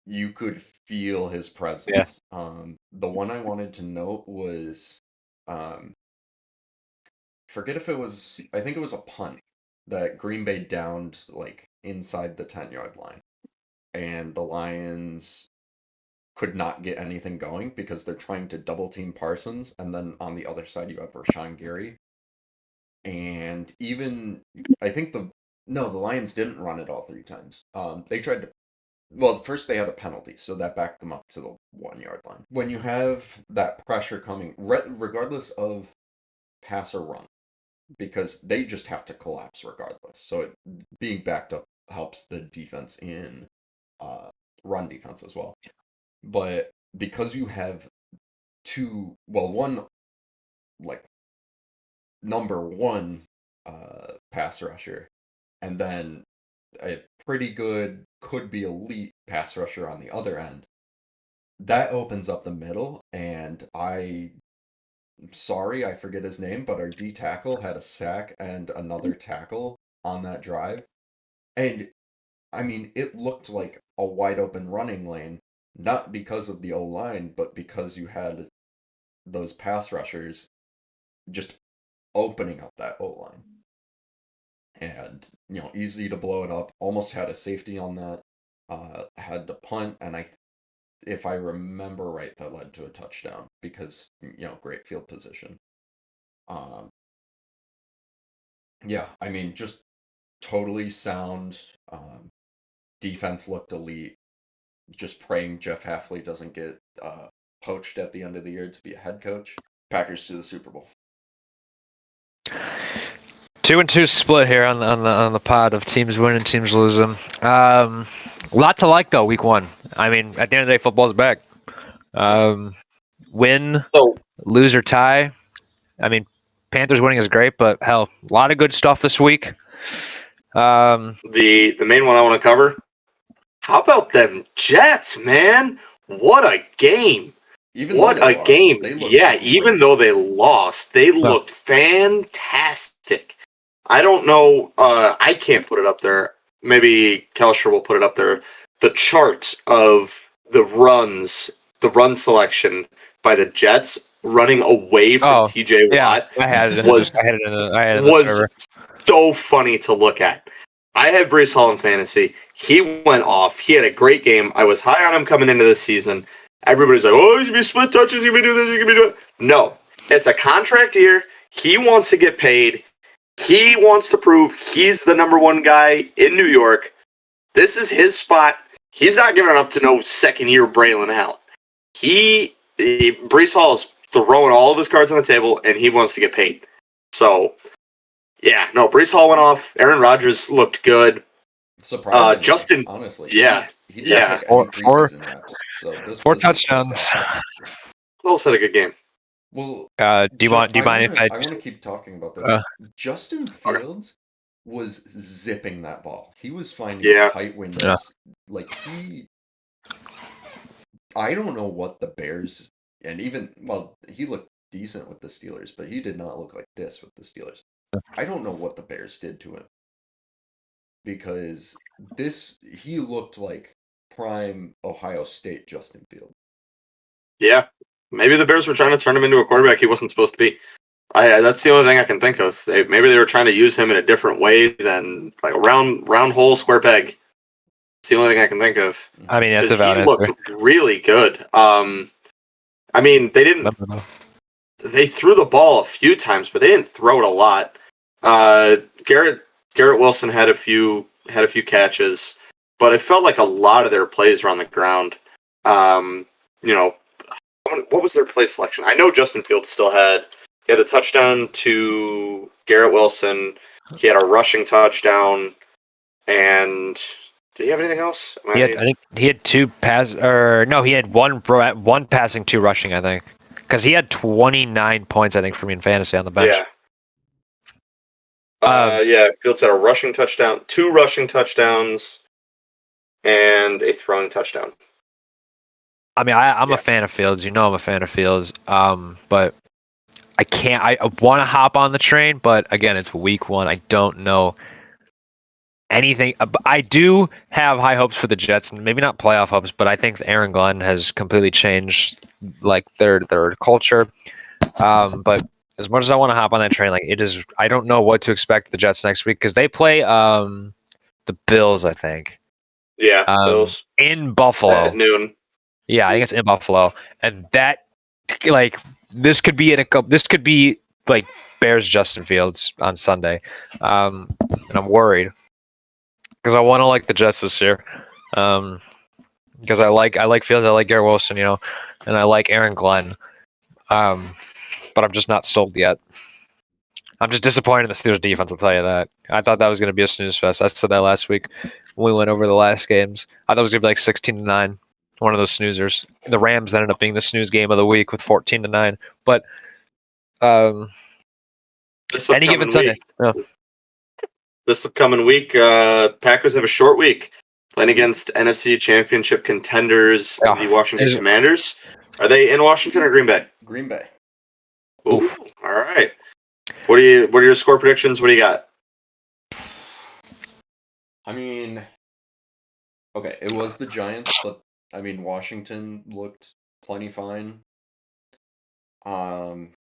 you could feel his presence. Yeah. The one I wanted to note was, forget if it was, I think it was a punt that Green Bay downed like inside the 10-yard line. And the Lions could not get anything going because they're trying to double team Parsons, and then on the other side you have Rashawn Gary. And even I think the Lions didn't run it all 3 times. They tried to. Well, first they had a penalty, so that backed them up to the 1-yard line. When you have that pressure coming, regardless of pass or run, because they just have to collapse regardless. So being backed up helps the defense in run defense as well. But because you have one like number 1 pass rusher, and then a pretty good, could be elite pass rusher on the other end, that opens up the middle. And I'm sorry, I forget his name, but our D tackle had a sack and another tackle on that drive. And I mean, it looked like a wide open running lane, not because of the O-line, but because you had those pass rushers just opening up that O-line. And, easy to blow it up. Almost had a safety on that. Had to punt, and if I remember right, that led to a touchdown because, great field position. Yeah, I mean, just totally sound. Defense looked elite. Just praying Jeff Hafley doesn't get poached at the end of the year to be a head coach. Packers to the Super Bowl. 2-2 split here on the pod of teams winning, teams losing. A lot to like though. Week 1. I mean, at the end of the day, football's back. Win, So lose or tie. I mean, Panthers winning is great, but hell, a lot of good stuff this week. the main one I want to cover. How about them Jets, man? What a game! What a game! Yeah, even though they lost, they looked fantastic. I don't know. I can't put it up there. Maybe Kalscheur will put it up there. The chart of the run selection by the Jets running away from TJ Watt I had it was server. so funny to look at. I had Breece Hall in fantasy. He went off. He had a great game. I was high on him coming into this season. Everybody's like, oh, he should be split touches. He should be doing this. He could be doing. No, it's a contract year. He wants to get paid. He wants to prove he's the number one guy in New York. This is his spot. He's not giving it up to no second year Braylon Allen. Breece Hall is throwing all of his cards on the table, and he wants to get paid. So, yeah, no, Breece Hall went off. Aaron Rodgers looked good. Surprisingly, Justin, honestly, yeah, he didn't take any preseason reps, so this 4 was touchdowns. Wills had a good game. Well, do you mind if I want to keep talking about this. Justin Fields was zipping that ball. He was finding tight windows. Like I don't know what the Bears, and even, well, he looked decent with the Steelers, but he did not look like this with the Steelers. I don't know what the Bears did to him. Because he looked like prime Ohio State Justin Fields. Yeah, maybe the Bears were trying to turn him into a quarterback he wasn't supposed to be. That's the only thing I can think of. Maybe they were trying to use him in a different way than like a round hole square peg. It's the only thing I can think of. I mean, that's about it. He looked really good. I mean, they didn't. They threw the ball a few times, but they didn't throw it a lot. Garrett Wilson had a few catches, but it felt like a lot of their plays were on the ground. What was their play selection? I know Justin Fields still had the touchdown to Garrett Wilson. He had a rushing touchdown, and did he have anything else? I think he had 2 pass, or no, he had one passing, 2 rushing. I think because he had 29 points. I think for me in fantasy on the bench. Yeah. Fields had a rushing touchdown, 2 rushing touchdowns, and a throwing touchdown. I mean, I'm a fan of Fields. You know, I'm a fan of Fields. But I can't. I want to hop on the train, but again, it's week 1. I don't know anything. I do have high hopes for the Jets, and maybe not playoff hopes, but I think Aaron Glenn has completely changed like their culture. But as much as I want to hop on that train, like it is, I don't know what to expect the Jets next week because they play the Bills, I think. Yeah, Bills in Buffalo at noon. Yeah, I think it's in Buffalo, and that like this could be like Bears Justin Fields on Sunday, and I'm worried because I want to like the Jets this year, because I like Fields, I like Garrett Wilson, and I like Aaron Glenn, but I'm just not sold yet. I'm just disappointed in the Steelers defense, I'll tell you that. I thought that was going to be a snooze fest. I said that last week when we went over the last games. I thought it was going to be like 16-9, one of those snoozers. The Rams ended up being the snooze game of the week with 14-9. But any given Sunday. This upcoming week, Packers have a short week playing against NFC Championship contenders, the Washington Commanders. Are they in Washington or Green Bay? Green Bay. Ooh, all right. What are your score predictions? What do you got? I mean, okay, it was the Giants, but I mean Washington looked plenty fine. I'm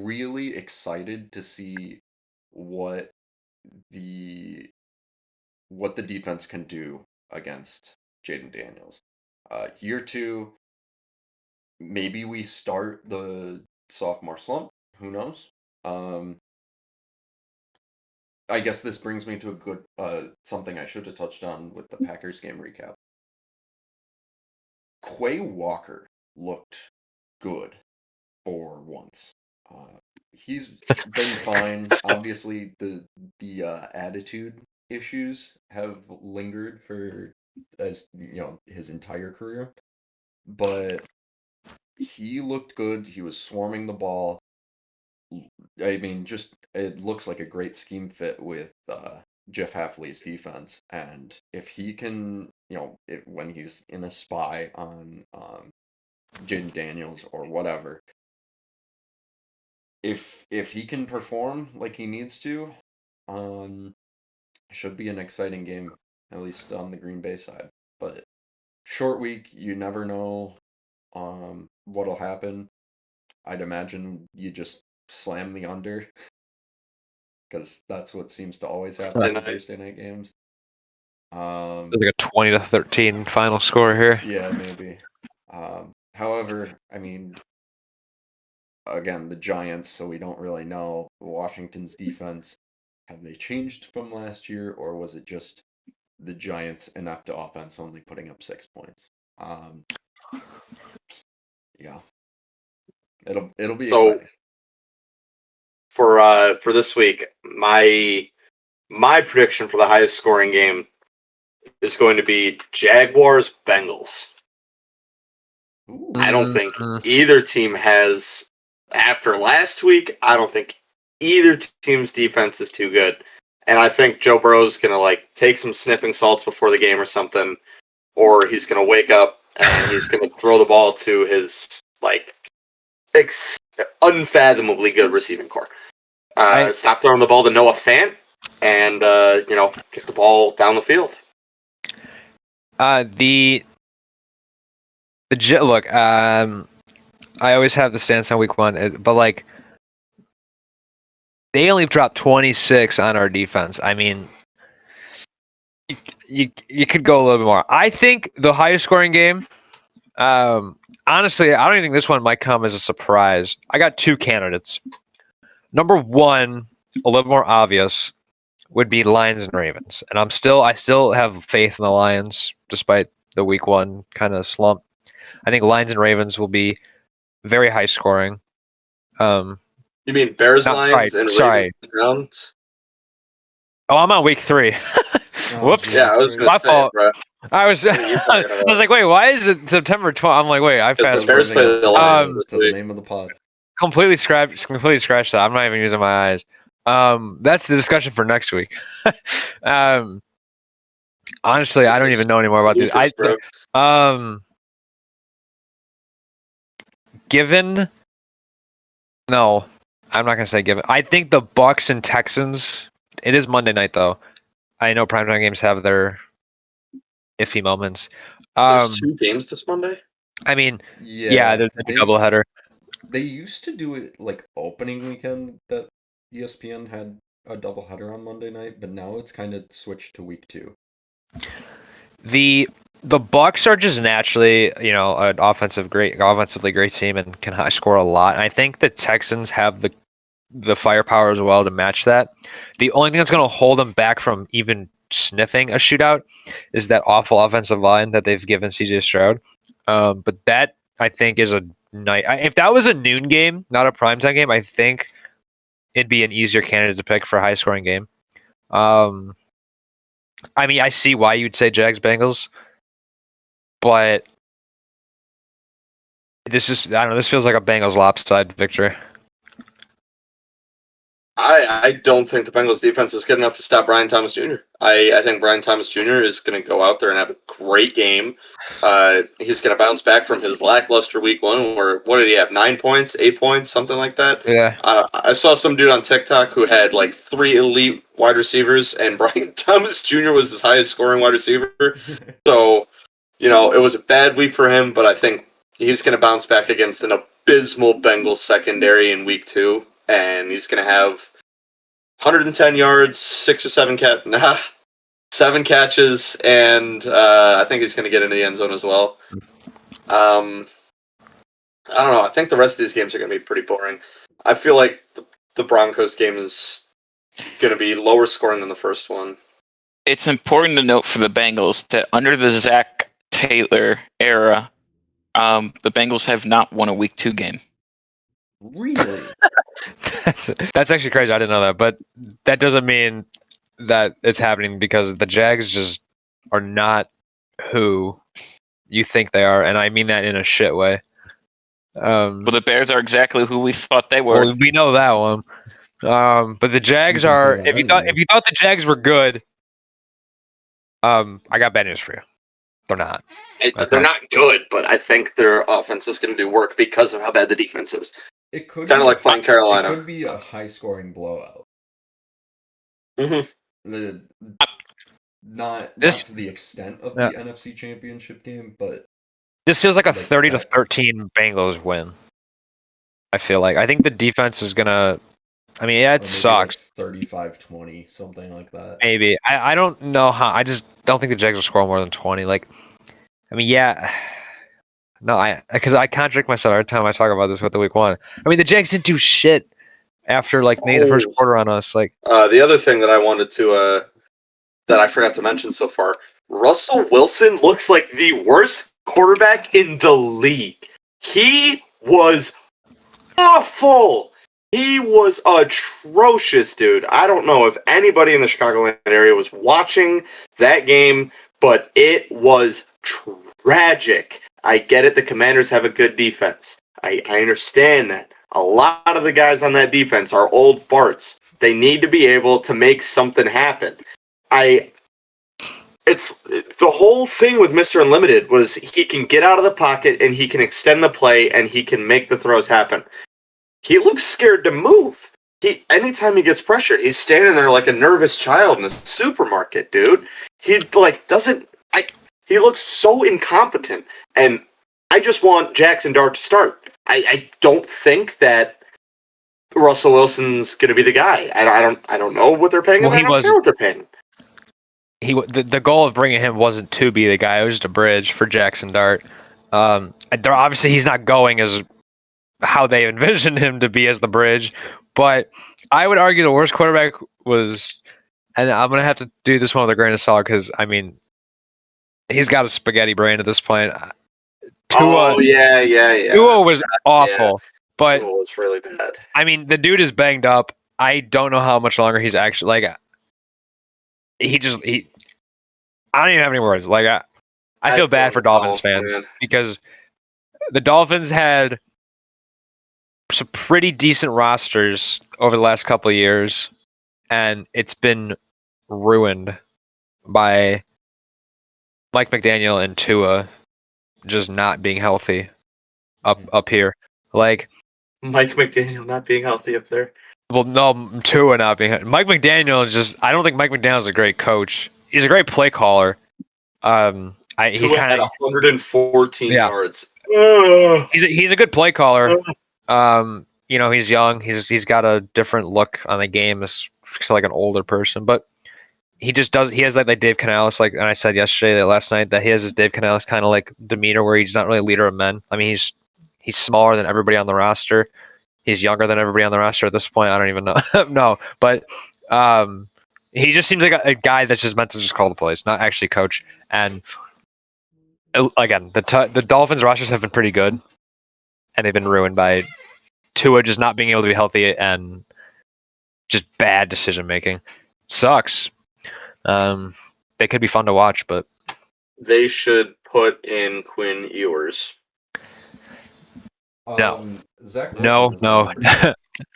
really excited to see what the defense can do against Jaden Daniels. Year 2, maybe we start the sophomore slump. Who knows? I guess this brings me to a good something I should have touched on with the Packers game recap. Quay Walker looked good for once. He's been fine. Obviously, the attitude issues have lingered for his entire career, but he looked good. He was swarming the ball. I mean, just it looks like a great scheme fit with Jeff Hafley's defense, and if he can, when he's in a spy on Jaden Daniels or whatever, if he can perform like he needs to, should be an exciting game, at least on the Green Bay side. But short week, you never know what'll happen. I'd imagine you just slam the under because that's what seems to always happen in Thursday night games. There's like a 20-13 final score here. Yeah, maybe. However, I mean, again, the Giants, so we don't really know. Washington's defense, have they changed from last year, or was it just the Giants inept offense only putting up 6 points? Yeah, it'll be exciting. For this week, my prediction for the highest scoring game is going to be Jaguars Bengals. Ooh. I don't think either team has, after last week, I don't think either team's defense is too good. And I think Joe Burrow's going to take some sniffing salts before the game or something, or he's going to wake up and he's going to throw the ball to his unfathomably good receiving core. Stop throwing the ball to Noah Fant and get the ball down the field. Look, I always have the stance on week one, but they only dropped 26 on our defense. I mean, you could go a little bit more. I think the highest scoring game, honestly, I don't even think this one might come as a surprise. I got two candidates. Number one, a little more obvious, would be Lions and Ravens, and I still have faith in the Lions despite the week one kind of slump. I think Lions and Ravens will be very high scoring. You mean Bears, Lions, and Ravens Browns? Oh, I'm on week 3. Whoops. Yeah, I was my fault. Bro. I was like, wait, why is it September 12th? I'm like, wait, I fast Bears play the Lions. That's the name of the pod. Completely scratched that. I'm not even using my eyes. That's the discussion for next week. Honestly, I don't even know anymore about these. No, I'm not gonna say given. I think the Bucks and Texans. It is Monday night though. I know primetime games have their iffy moments. There's 2 games this Monday. I mean, yeah there's a doubleheader. They used to do it opening weekend that ESPN had a doubleheader on Monday night, but now it's kind of switched to week 2. The Bucks are just naturally, an offensively great team and can high score a lot. And I think the Texans have the firepower as well to match that. The only thing that's going to hold them back from even sniffing a shootout is that awful offensive line that they've given CJ Stroud. But that I think is a night. If that was a noon game, not a primetime game, I think it'd be an easier candidate to pick for a high scoring game. I mean, I see why you'd say Jags Bengals, but this feels like a Bengals lopsided victory. I don't think the Bengals defense is good enough to stop Brian Thomas Jr. I think Brian Thomas Jr. is going to go out there and have a great game. He's going to bounce back from his lackluster week 1 where, what did he have, 9 points, 8 points, something like that? Yeah. I saw some dude on TikTok who had 3 elite wide receivers, and Brian Thomas Jr. was his highest scoring wide receiver. So, it was a bad week for him, but I think he's going to bounce back against an abysmal Bengals secondary in week 2, and he's going to have 110 yards, 7 catches, and I think he's going to get into the end zone as well. I don't know. I think the rest of these games are going to be pretty boring. I feel like the Broncos game is going to be lower scoring than the first one. It's important to note for the Bengals that under the Zach Taylor era, The Bengals have not won a Week 2 game. Really? That's actually crazy. I didn't know that, but that doesn't mean that it's happening because the Jags just are not who you think they are, and I mean that in a shit way. Well, the Bears are exactly who we thought they were. Well, we know that one. But the Jags You can say are. that If anyway. you thought the Jags were good, I got bad news for you. They're not. Okay. They're not good, but I think their offense is going to do work because of how bad the defense is. It could Kind of be like playing It Carolina. could be a high-scoring blowout. Mm-hmm. Not This- to the extent of Yeah. the NFC Championship game, but This feels like a Like 30 to that. 13 Bengals win. I feel like. I think the defense is gonna. I mean, yeah, or it maybe sucks. like 35-20, something like that. Maybe. I don't know how. I just don't think the Jags will score more than 20. Like, I mean, yeah. No, because I contradict myself every time I talk about this with the week one. I mean, the Jags didn't do shit after like maybe the first quarter on us. Like, The other thing that I wanted to that I forgot to mention so far, Russell Wilson looks like the worst quarterback in the league. He was awful. He was atrocious, dude. I don't know if anybody in the Chicagoland area was watching that game, but it was tragic. I get it. The Commanders have a good defense. I understand that. A lot of the guys on that defense are old farts. They need to be able to make something happen. It's the whole thing with Mr. Unlimited was he can get out of the pocket and he can extend the play and he can make the throws happen. He looks scared to move. Anytime he gets pressured, he's standing there like a nervous child in a supermarket, dude. He he looks so incompetent, and I just want Jackson Dart to start. I don't think that Russell Wilson's going to be the guy. I don't know what they're paying him. Well, I don't care what they're paying him. the goal of bringing him wasn't to be the guy; it was just a bridge for Jackson Dart. Obviously he's not going as how they envisioned him to be as the bridge, but I would argue the worst quarterback was, and I'm gonna have to do this one with a grain of salt because I mean, he's got a spaghetti brain at this point. Tua was awful, but Tua was really bad. I mean, the dude is banged up. I don't know how much longer he's actually like. I don't even have any words. Like I feel bad for Dolphins fans because the Dolphins had some pretty decent rosters over the last couple of years, and it's been ruined by Mike McDaniel and Tua just not being healthy up here. Like Mike McDaniel not being healthy up there. Well, no, Tua not being. Mike McDaniel is just. I don't think Mike McDaniel is a great coach. He's a great play caller. He Tua kind had of 114 Yeah. yards. he's a good play caller. He's young. He's got a different look on the game as like an older person, but he just does. He has like Dave Canales, like, and I said yesterday, last night, that he has this Dave Canales kind of like demeanor where he's not really a leader of men. I mean, he's smaller than everybody on the roster. He's younger than everybody on the roster at this point. I don't even know. No, but he just seems like a guy that's just meant to just call the plays, not actually coach. And again, the Dolphins rosters have been pretty good, and they've been ruined by Tua just not being able to be healthy and just bad decision making. Sucks. They could be fun to watch, but They should put in Quinn Ewers. No. Zach Wilson no. is the number two.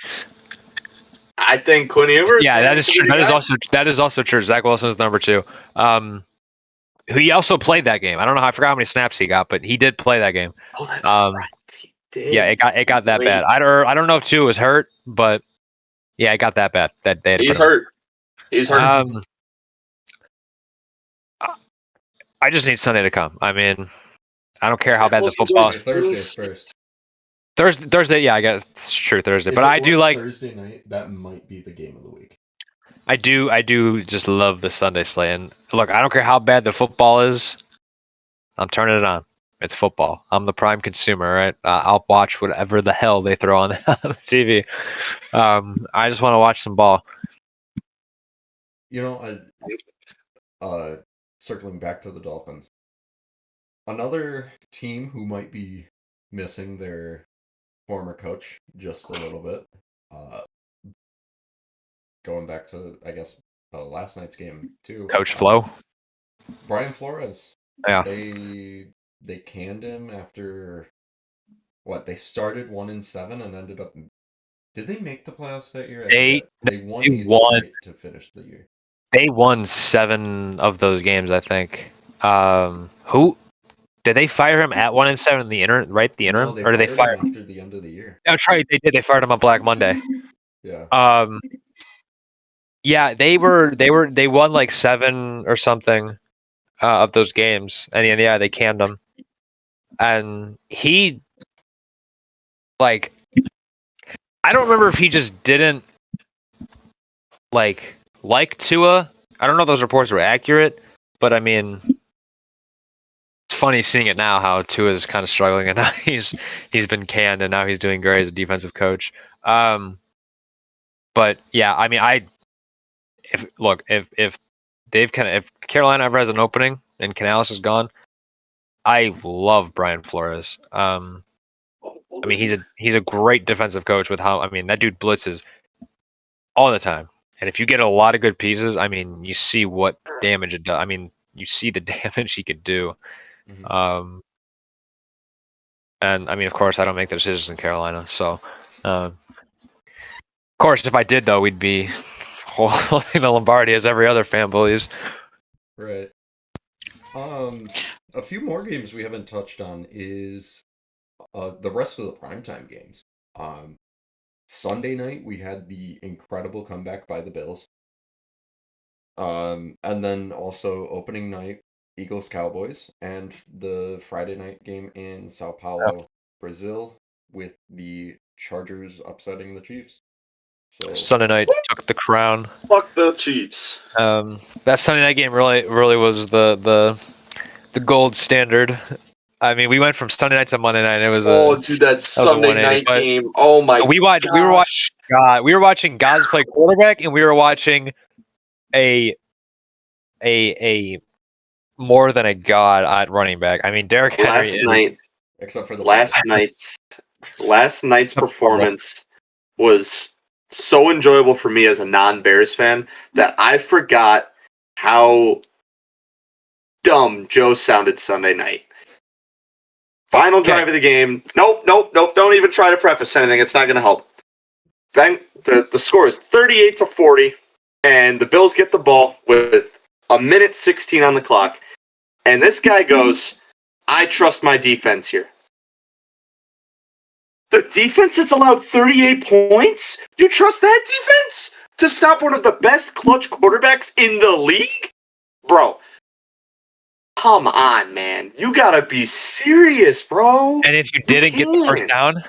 I think Quinn Ewers. Yeah, man, that is could be true. the That guy. is also true. Zach Wilson is the number 2. He also played that game. I don't know. I forgot how many snaps he got, but he did play that game. Oh, that's right. He did. Yeah, it got that bad. I don't know if Tua was hurt, but yeah, it got that bad. That they had to He's put him. hurt. He's hurt. I just need Sunday to come. I mean, I don't care how bad the Wilson's football. only Thursday's first. Thursday, yeah, I guess it's true Thursday. If But it I do went like. Thursday night. That might be the game of the week. I do just love the Sunday slate. And look, I don't care how bad the football is. I'm turning it on. It's football. I'm the prime consumer, right? I'll watch whatever the hell they throw on the TV. I just want to watch some ball. Circling back to the Dolphins. Another team who might be missing their former coach just a little bit. Going back to, I guess, last night's game too. Coach Flo. Brian Flores. Yeah. They canned him after what? They started 1-7 and ended up. Did they make the playoffs that year? They won 8 straight to finish the year. They won 7 of those games, I think. Who did they fire him at 1-7 in the interim? Right, the interim, No, or did they fire him after the end of the year? Oh, that's right. They did. They fired him on Black Monday. Yeah. Yeah, they won like 7 or something of those games, and yeah, they canned him. And he, like, I don't remember if he just didn't like Tua. I don't know if those reports were accurate, but I mean, it's funny seeing it now how Tua is kind of struggling, and now he's been canned, and now he's doing great as a defensive coach. But yeah, I mean, if Carolina ever has an opening and Canales is gone, I love Brian Flores. I mean, he's a great defensive coach with how, I mean, that dude blitzes all the time. And if you get a lot of good pieces, I mean, you see what damage it does. I mean, you see the damage he could do. Mhm. And I mean, of course, I don't make the decisions in Carolina. So, of course, if I did, though, we'd be holding the Lombardi as every other fan believes. Right. A few more games we haven't touched on is the rest of the primetime games. Sunday night we had the incredible comeback by the Bills. And then also opening night, Eagles Cowboys, and the Friday night game in Sao Paulo, Brazil, with the Chargers upsetting the Chiefs. So Sunday night took the crown. Fuck the Chiefs. That Sunday night game really was the gold standard. I mean, we went from Sunday night to Monday night. It was dude, that Sunday night game. Oh my we were watching God's play quarterback, and we were watching a more than a god at running back. I mean, Derrick Henry. Except for the last night's performance was so enjoyable for me as a non-Bears fan that I forgot how dumb Joe sounded Sunday night. Final drive of the game. Nope. Don't even try to preface anything. It's not going to help. The score is 38-40, and the Bills get the ball with 1:16 on the clock. And this guy goes, I trust my defense here. The defense that's allowed 38 points? You trust that defense to stop one of the best clutch quarterbacks in the league? Bro, come on, man. You gotta be serious, bro. And if you didn't get the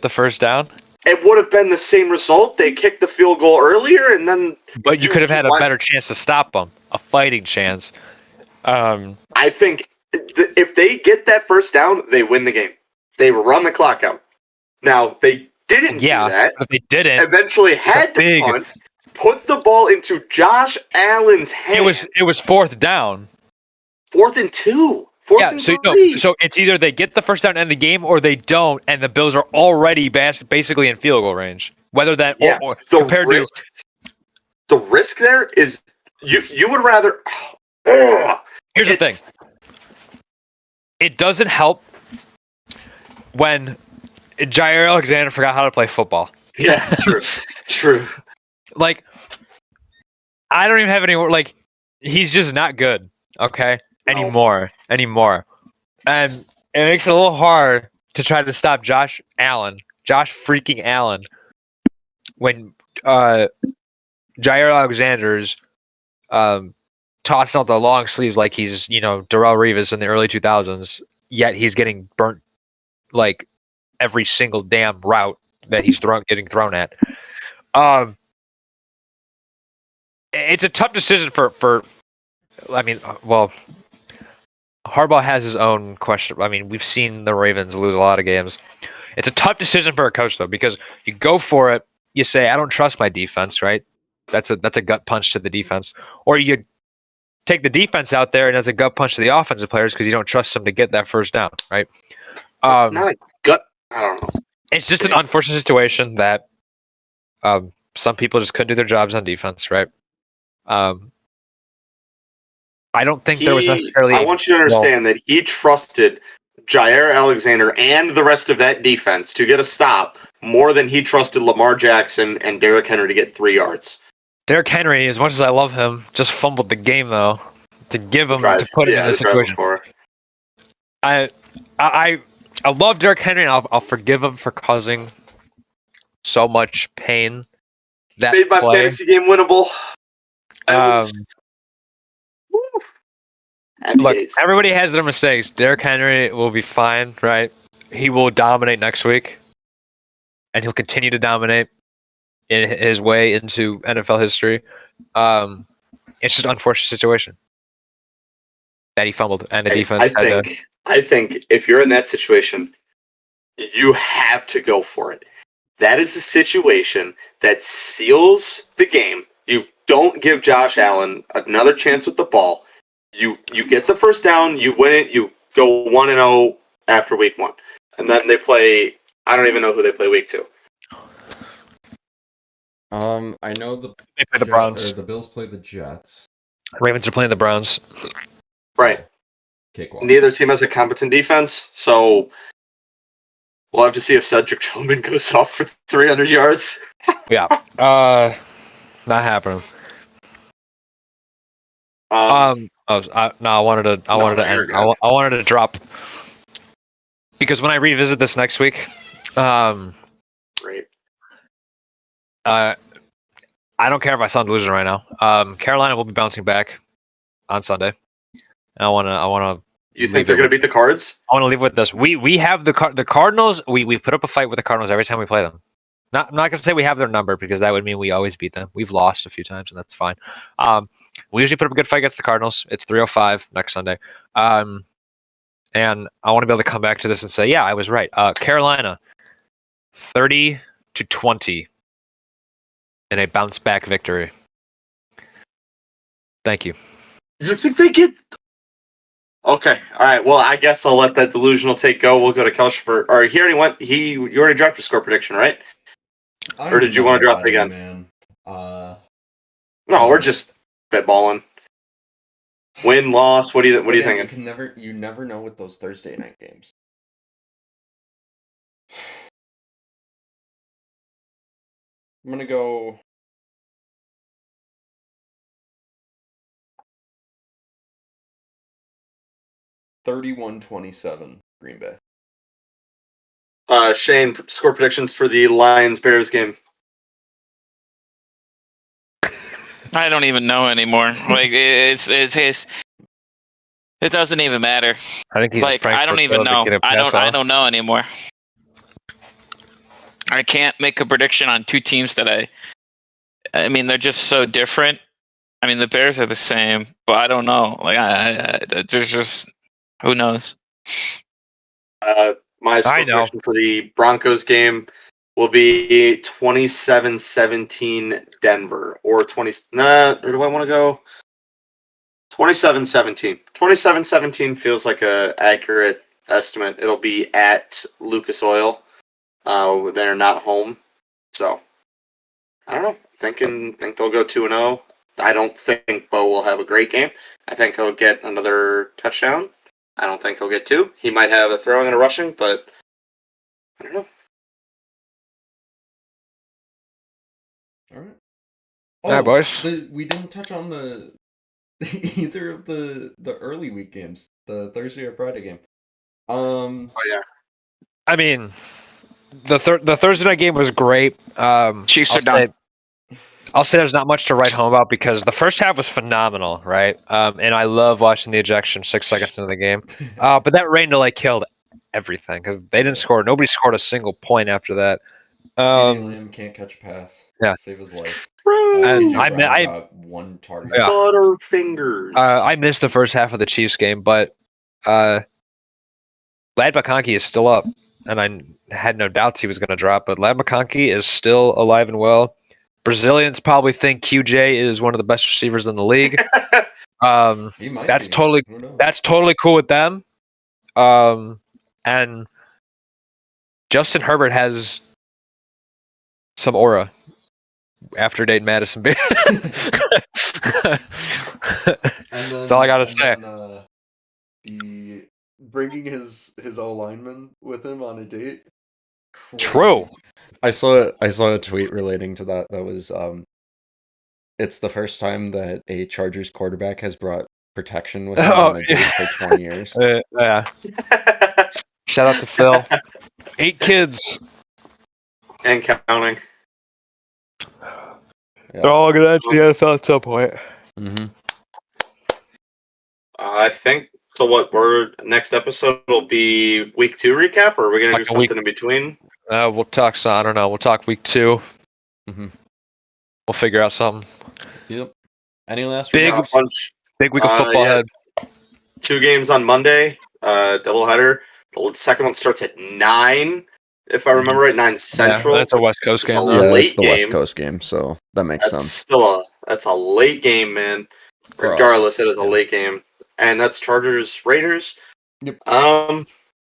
first down, it would have been the same result. They kicked the field goal earlier, and then. But you could have had a better chance to stop them, a fighting chance. I think if they get that first down, they win the game. They run the clock out. Now they didn't do that. But they didn't. Eventually had to punt, put the ball into Josh Allen's hands. It was 4th down. 4th and 2. 4th and 3. So it's either they get the first down and end the game, or they don't, and the Bills are already basically in field goal range. Whether that or compared to the risk there is you would rather. Here's the thing. It doesn't help when Jair Alexander forgot how to play football. Yeah, true. Like, I don't even have any. Like, he's just not good. Okay, anymore. And it makes it a little hard to try to stop Josh freaking Allen, when Jair Alexander's tossing out the long sleeves like he's, Darrelle Revis in the early 2000s, yet he's getting burnt like every single damn route that he's getting thrown at. It's a tough decision for I mean, well, Harbaugh has his own question. I mean, we've seen the Ravens lose a lot of games. It's a tough decision for a coach, though, because you go for it, you say, I don't trust my defense, right? That's a gut punch to the defense. Or you take the defense out there and as a gut punch to the offensive players because you don't trust them to get that first down, right? It's not a gut. I don't know. It's just an unfortunate situation that some people just couldn't do their jobs on defense, right? I don't think there was necessarily. I want you to understand that he trusted Jair Alexander and the rest of that defense to get a stop more than he trusted Lamar Jackson and Derrick Henry to get 3 yards. Derrick Henry, as much as I love him, just fumbled the game though to give him to put him in this situation. I love Derrick Henry, and I'll forgive him for causing so much pain. That made my fantasy game winnable. Look, everybody has their mistakes. Derrick Henry will be fine, right? He will dominate next week, and he'll continue to dominate in his way into NFL history. It's just an unfortunate situation that he fumbled, and the defense I think if you're in that situation, you have to go for it. That is a situation that seals the game. You don't give Josh Allen another chance with the ball. You get the first down, you win it, you go 1-0 after week 1. And then they play, I don't even know who they play week 2. I know they play the Browns. The Bills play the Jets. Ravens are playing the Browns. Right. Neither team has a competent defense, so we'll have to see if Cedric Tillman goes off for 300 yards. Yeah. Not happening. I wanted to drop because when I revisit this next week, great. I don't care if I sound delusional right now. Carolina will be bouncing back on Sunday. And I want to. You think they're going to beat the Cards? I want to leave with this. We have the Cardinals. We put up a fight with the Cardinals every time we play them. I'm not going to say we have their number because that would mean we always beat them. We've lost a few times, and that's fine. We usually put up a good fight against the Cardinals. It's 3:05 next Sunday. And I want to be able to come back to this and say, yeah, I was right. Carolina, 30-20 in a bounce-back victory. Thank you. You think they get... Okay, all right. Well, I guess I'll let that delusional take go. We'll go to Kalscheur. Or he already went. You already dropped your score prediction, right? Or did you want to drop it again? Man. No, we're just spitballing. Win, loss. What are you thinking? You never know with those Thursday night games. I'm gonna go. (31-27) Green Bay. Shane, score predictions for the Lions-Bears game. I don't even know anymore. Like it doesn't even matter. I think he's like I don't even know. I don't know anymore. I can't make a prediction on two teams that I mean they're just so different. I mean the Bears are the same, but I don't know. Like there's just who knows. My score prediction for the Broncos game will be 27-17 Denver or 20. Or do I want to go 27-17? 27-17 feels like a accurate estimate. It'll be at Lucas Oil. They're not home, so I don't know. Think they'll go 2-0. I don't think Bo will have a great game. I think he'll get another touchdown. I don't think he'll get 2. He might have a throwing and a rushing, but I don't know. All right. All right, boys. We didn't touch on either of the early week games, the Thursday or Friday game. Oh yeah. I mean, the Thursday night game was great. Chiefs are done. I'll say there's not much to write home about because the first half was phenomenal, right? And I love watching the ejection 6 seconds into the game. But that rain delay killed everything because they didn't score. Nobody scored a single point after that. CeeDee Lamb can't catch a pass. Yeah. Save his life. And I got one target. Yeah. Butterfingers. I missed the first half of the Chiefs game, but Lad McConkey is still up, and I had no doubts he was going to drop. But Lad McConkey is still alive and well. Brazilians probably think QJ is one of the best receivers in the league. He might That's be. totally Who knows? that's totally cool with them. And Justin Herbert has some aura after Dave Madison. And That's all I gotta say. The bringing his O-lineman with him on a date. Crazy. True. I saw a tweet relating to that. That was it's the first time that a Chargers quarterback has brought protection with him on a date for 20 years. Yeah. Shout out to Phil. 8 kids. And counting. They're all gonna enter the NFL at some point. Mm-hmm. I think so. What we're next episode will be week 2 recap, or are we gonna do something in between? We'll talk. I don't know. We'll talk week 2. Mm-hmm. We'll figure out something. Yep. Any last Big remarks? big week of football ahead. 2 games on Monday, doubleheader. The second one starts at 9, if I remember right, 9 Central. That's a West Coast game. Yeah, it's the West Coast game, so that makes sense. That's a late game, man. For Regardless, it is a late game, and that's Chargers Raiders. Yep. I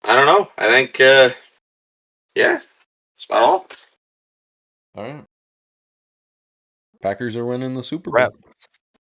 don't know. I think, yeah, that's about all. All right. Packers are winning the Super Bowl. Wrap.